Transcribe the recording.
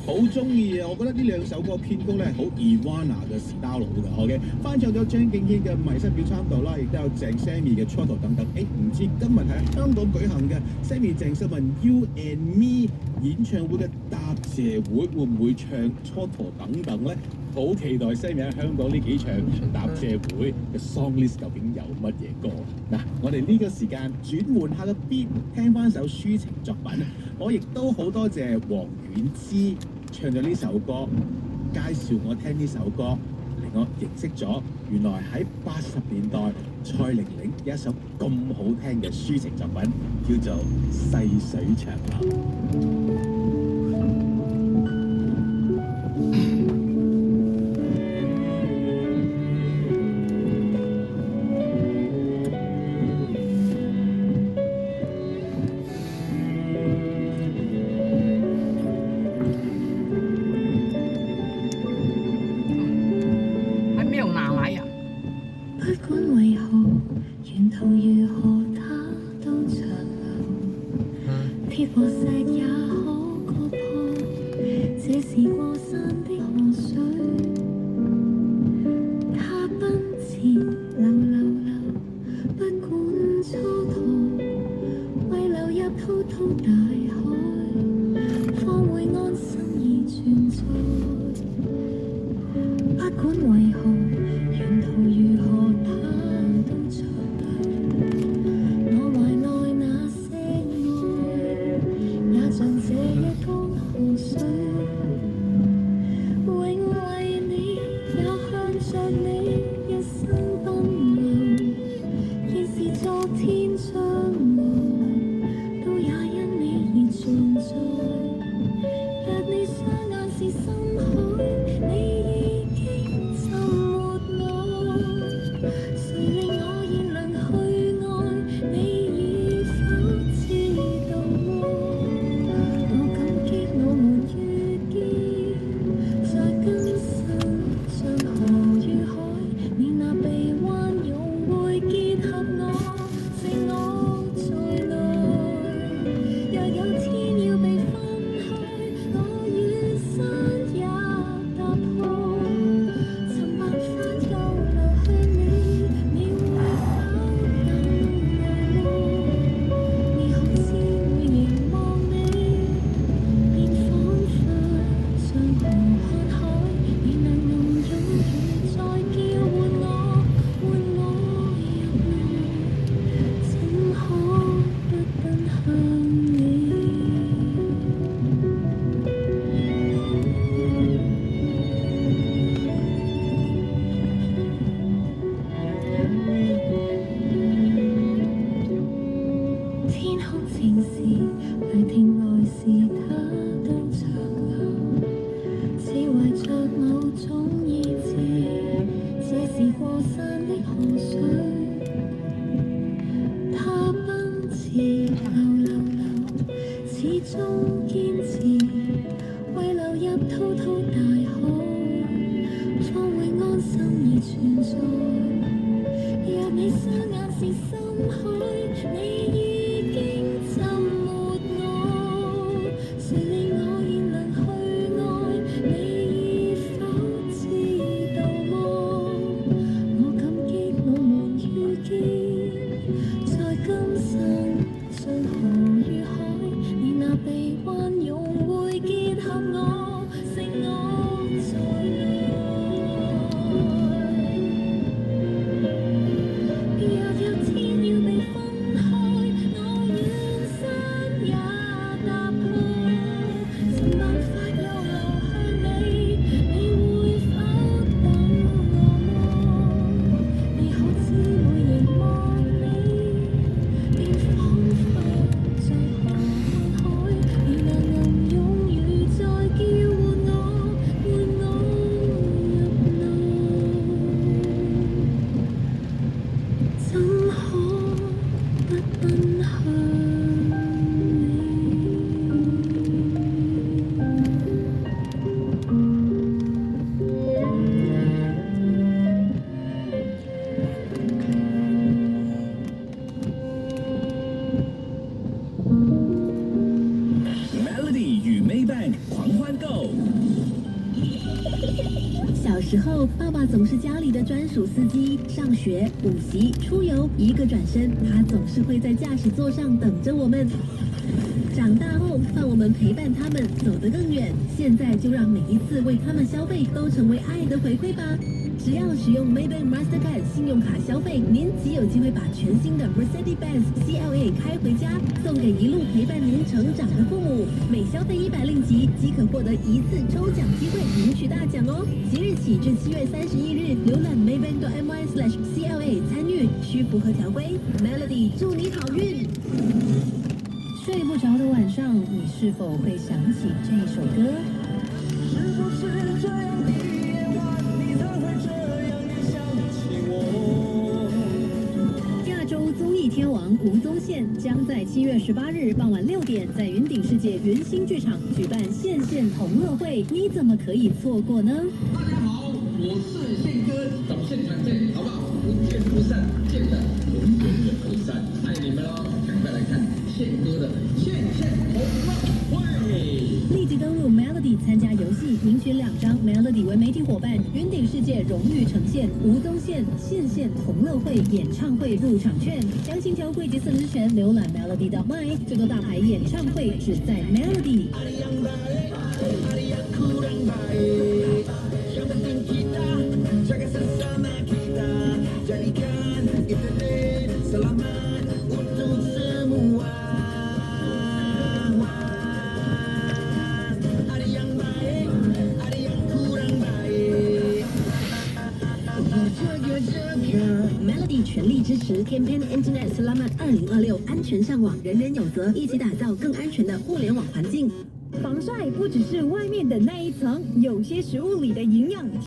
好中意啊！我覺得呢兩首歌編曲咧好 Ivana 嘅 style 㗎。OK， 翻唱咗張敬軒嘅《迷失表參道》啦，亦都有鄭 Sammy 嘅《Chotto》等等。唔知今日喺香港舉行嘅 Sammy 鄭秀文 You and Me 演唱會嘅答謝會，會唔會唱《Chotto》等等咧？好期待 Sammy 喺香港呢幾場答謝會嘅 song list 究竟有乜嘢歌？嗱，我哋呢個時間轉換下個 beat， 聽翻首抒情作品。我亦都好多謝黃婉之唱咗呢首歌，介紹我聽呢首歌，令我認識咗原來喺80年代蔡玲玲有一首咁好聽嘅抒情作品，叫做《細水長流》。爸总是家里的专属司机，上学、补习、出游，一个转身，他总是会在驾驶座上等着我们。长大后，让我们陪伴他们走得更远。现在就让每一次为他们消费都成为爱的回馈吧。只要使用 Maybank Mastercard 信用卡消费，您即有机会把全新的 Mercedes-Benz CLA 开回家，送给一路陪伴您成长的父母。每消费100令吉即可获得一次抽奖机会，赢取大奖哦！即日起至7月31日，浏览 maybank.my/CLA 参与，需符合条规。Melody 祝你好运。睡不着的晚上，你是否会想起这首歌？是不是这样的夜晚，你才会这样的想起我？亚洲综艺天王吴宗宪将在7月18日傍晚6点，在云顶世界圆心剧场举办线同乐会，你怎么可以错过呢？大家好，我是宪哥，找现场见，好不好？不见不散，见了我们永远不散，爱你们哦！赶快来看宪哥的线同乐会。立即登录 Melody 参加游戏，领取2张 Melody 为媒体伙伴云顶世界荣誉呈现吴宗宪线同乐会演唱会入场券。详情条规及4日前浏览 Melody.my， 最多大牌演唱会只在 Melody。Melody 全力支持 Campaign Internet Selamat 2026，安全上网，人人有责，一起打造更安全的互联网环境。防晒不只是外面的那一层，有些食物里的营养。